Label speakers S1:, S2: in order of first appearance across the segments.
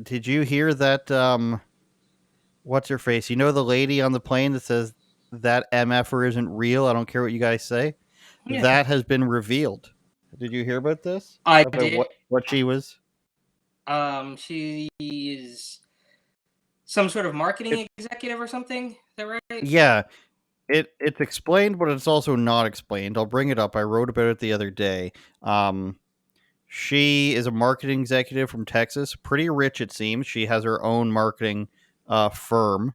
S1: did you hear that? What's her face? You know the lady on the plane that says that MFer isn't real. I don't care what you guys say.
S2: Yeah.
S1: That has been revealed. Did you hear about this?
S2: I
S1: About
S2: did.
S1: what she was?
S2: She is some sort of
S1: It,
S2: marketing executive or something. Is that right?
S1: yeah, it's explained, but it's also not explained. I'll bring it up. I wrote about it the other day. Um, she is a marketing executive from Texas, pretty rich it seems. She has her own marketing firm,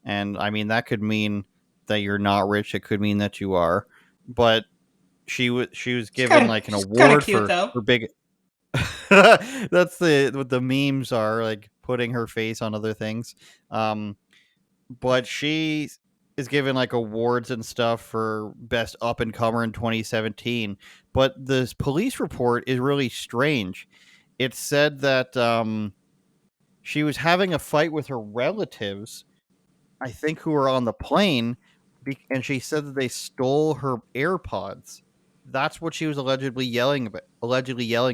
S1: and I mean that could mean that you're not rich. It could mean that you are, but she was given like an
S2: She's kind of
S1: award
S2: cute though.
S1: for big. That's what the memes are, like putting her face on other things. Um, but she is given like awards and stuff for best up and comer in 2017. But this police report is really strange. It said that she was having a fight with her relatives, I think, who were on the plane, and she said that they stole her AirPods. That's what she was allegedly yelling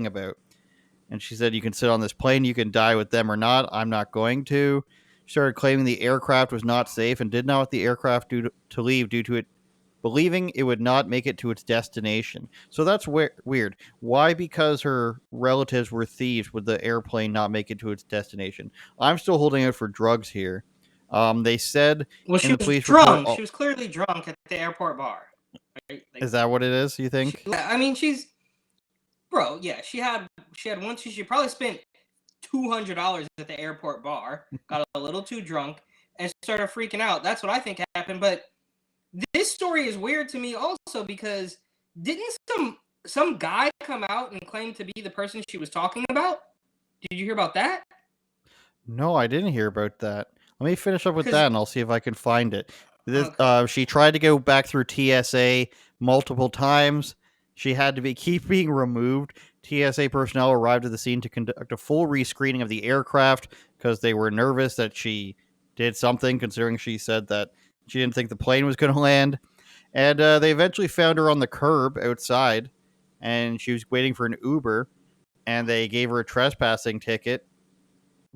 S1: about. And she said, "You can sit on this plane, you can die with them or not. I'm not going to." She started claiming the aircraft was not safe and did not want the aircraft to leave due to it believing it would not make it to its destination. So that's weird. Why? Because her relatives were thieves, would the airplane not make it to its destination? I'm still holding out for drugs here. They said
S2: Well,
S1: in
S2: she
S1: the
S2: was
S1: police report.
S2: drunk. She was clearly drunk at the airport bar. Right?
S1: Is that what it is? You think?
S2: I mean, bro. Yeah, she had once. She probably spent $200 at the airport bar. Got a little too drunk and started freaking out. That's what I think happened. But this story is weird to me also because didn't some guy come out and claim to be the person she was talking about? Did you hear about that?
S1: No, I didn't hear about that. Let me finish up with
S2: Because
S1: that, and I'll see if I can find it.
S2: okay.
S1: She tried to go back through TSA multiple times. She had to keep being removed. TSA personnel arrived at the scene to conduct a full rescreening of the aircraft because they were nervous that she did something, considering she said that she didn't think the plane was going to land. And they eventually found her on the curb outside, and she was waiting for an Uber, and they gave her a trespassing ticket,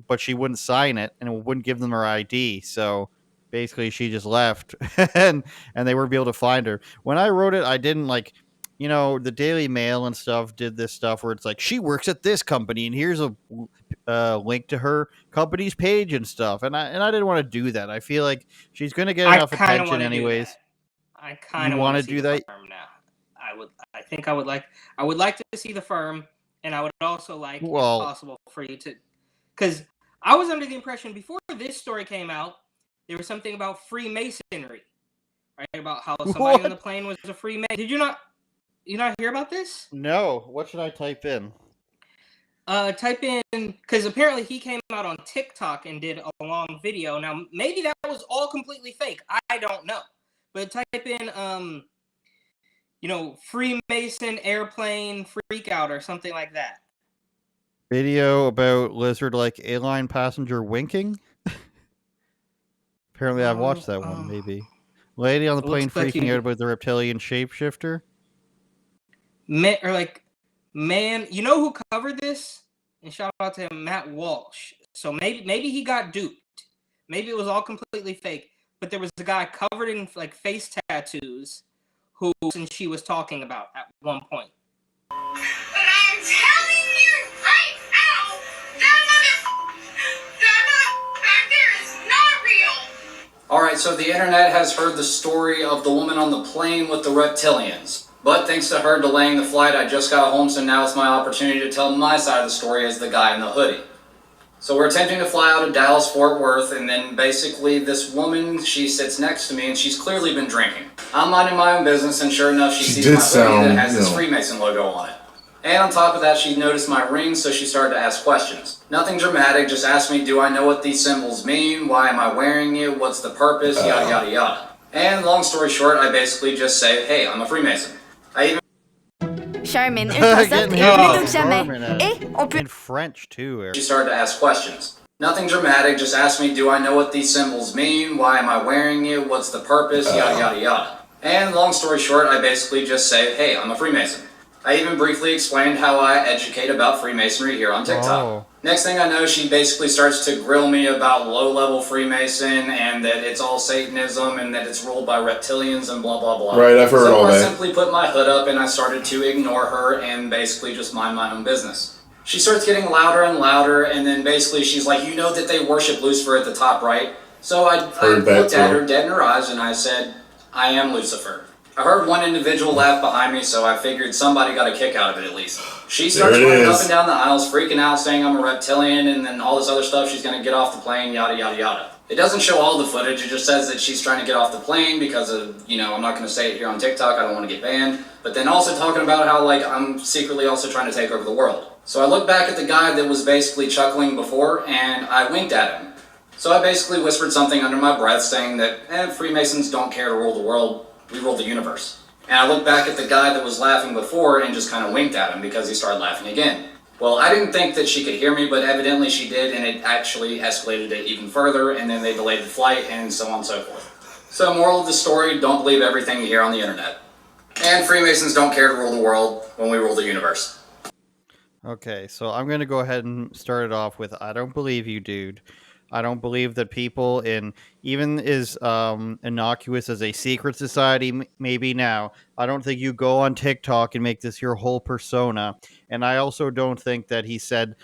S1: but she wouldn't sign it and it wouldn't give them her ID. So basically, she just left, and they weren't able to find her. When I wrote it, I didn't like, the Daily Mail and stuff did this stuff where it's like she works at this company and here's a link to her company's page and stuff, and I didn't want to do that. I feel like she's gonna get
S2: I
S1: enough
S2: kind of
S1: attention
S2: want to do
S1: anyways.
S2: that. I
S1: You
S2: kind of want
S1: want
S2: to
S1: to
S2: see
S1: do
S2: the
S1: that?
S2: firm now. I think I would like to see the firm, and I would also like, if
S1: Well,
S2: possible, for you to, because I was under the impression before this story came out, there was something about Freemasonry, right? About how somebody on the
S1: what?
S2: plane was a Freemason. Did you not hear about this?
S1: No. What should I type in?
S2: Type in, because apparently he came out on TikTok and did a long video. Now maybe that was all completely fake. I don't know, but type in Freemason airplane freak out or something like that.
S1: Video about lizard-like airline passenger winking. Apparently, I've watched that one. Maybe lady on the
S2: It looks
S1: plane
S2: like
S1: freaking out about the reptilian shapeshifter.
S2: Man, you know who covered this? And shout out to him, Matt Walsh. So maybe he got duped. Maybe it was all completely fake. But there was a guy covered in like face tattoos who she was talking about at one point.
S3: But I'm telling you right now, that back there is not real.
S4: Alright, so the internet has heard the story of the woman on the plane with the reptilians. But thanks to her delaying the flight, I just got home, so now it's my opportunity to tell my side of the story as the guy in the hoodie. So we're attempting to fly out of Dallas, Fort Worth, and then basically this woman, she sits next to me and she's clearly been drinking. I'm minding my own business, and sure enough, she sees my hoodie that has this Freemason logo on it. And on top of that, she noticed my ring, so she started to ask questions. Nothing dramatic, just asked me, do I know what these symbols mean? Why am I wearing it? What's the purpose? Yada yada yada. And long story short, I basically just say, hey, I'm a Freemason.
S5: Charmin, ultrasoft et plus doux que jamais. Et on peut...
S1: In French too.
S4: She started to ask questions. Nothing dramatic, just asked me, do I know what these symbols mean? Why am I wearing it? What's the purpose? Yada yada yada. And long story short, I basically just say, hey, I'm a Freemason. I even briefly explained how I educate about Freemasonry here on TikTok. Next thing I know, she basically starts to grill me about low-level Freemason and that it's all Satanism and that it's ruled by reptilians and blah, blah, blah.
S6: Right, I've heard all that.
S4: So I simply put my hood up and I started to ignore her and basically just mind my own business. She starts getting louder and louder, and then basically she's like, you know that they worship Lucifer at the top, right? So I looked at her dead in her eyes and I said, I am Lucifer. I heard one individual laugh behind me, so I figured somebody got a kick out of it at least. She starts running up and down the aisles, freaking out, saying I'm a reptilian, and then all this other stuff, she's going to get off the plane, yada, yada, yada. It doesn't show all the footage, it just says that she's trying to get off the plane because of, you know, I'm not going to say it here on TikTok, I don't want to get banned, but then also talking about how, like, I'm secretly also trying to take over the world. So I looked back at the guy that was basically chuckling before, and I winked at him. So I basically whispered something under my breath saying that, Freemasons don't care to rule the world, we rule the universe. And I looked back at the guy that was laughing before and just kind of winked at him because he started laughing again. Well, I didn't think that she could hear me, but evidently she did, and it actually escalated it even further, and then they delayed the flight, and so on and so forth. So moral of the story, don't believe everything you hear on the internet. And Freemasons don't care to rule the world when we rule the universe.
S1: Okay, so I'm going to go ahead and start it off with, I don't believe you, dude. I don't believe that people in even as innocuous as a secret society maybe now, I don't think you go on TikTok and make this your whole persona. And I also don't think that he said,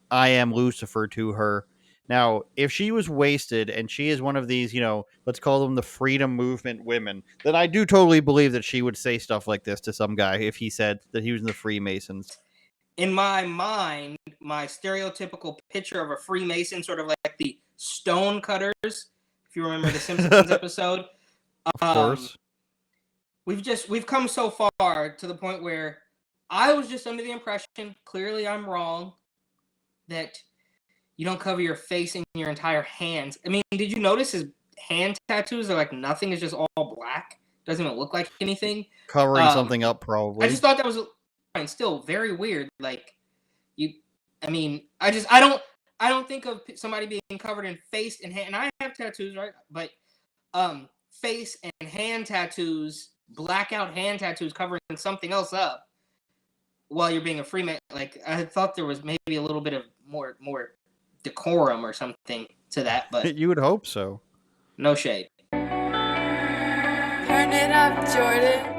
S1: I am Lucifer to her. Now, if she was wasted and she is one of these, you know, let's call them the freedom movement women, then I do totally believe that she would say stuff like this to some guy if he said that he was in the Freemasons.
S2: In my mind, my stereotypical picture of a Freemason, sort of like the stone cutters, if you remember the Simpsons episode.
S1: Of course.
S2: We've come so far to the point where I was just under the impression, clearly I'm wrong, that you don't cover your face and your entire hands. I mean, did you notice his hand tattoos are like nothing, is just all black? Doesn't even look like anything.
S1: Covering something up, probably.
S2: I just thought that was still very weird. Like, I don't think of somebody being covered in face and hand. And I have tattoos, right? But face and hand tattoos, blackout hand tattoos covering something else up while you're being a Freemason. Like, I thought there was maybe a little bit of more decorum or something to that, but
S1: you would hope so.
S2: No shade.
S5: Turn it up, Jordan.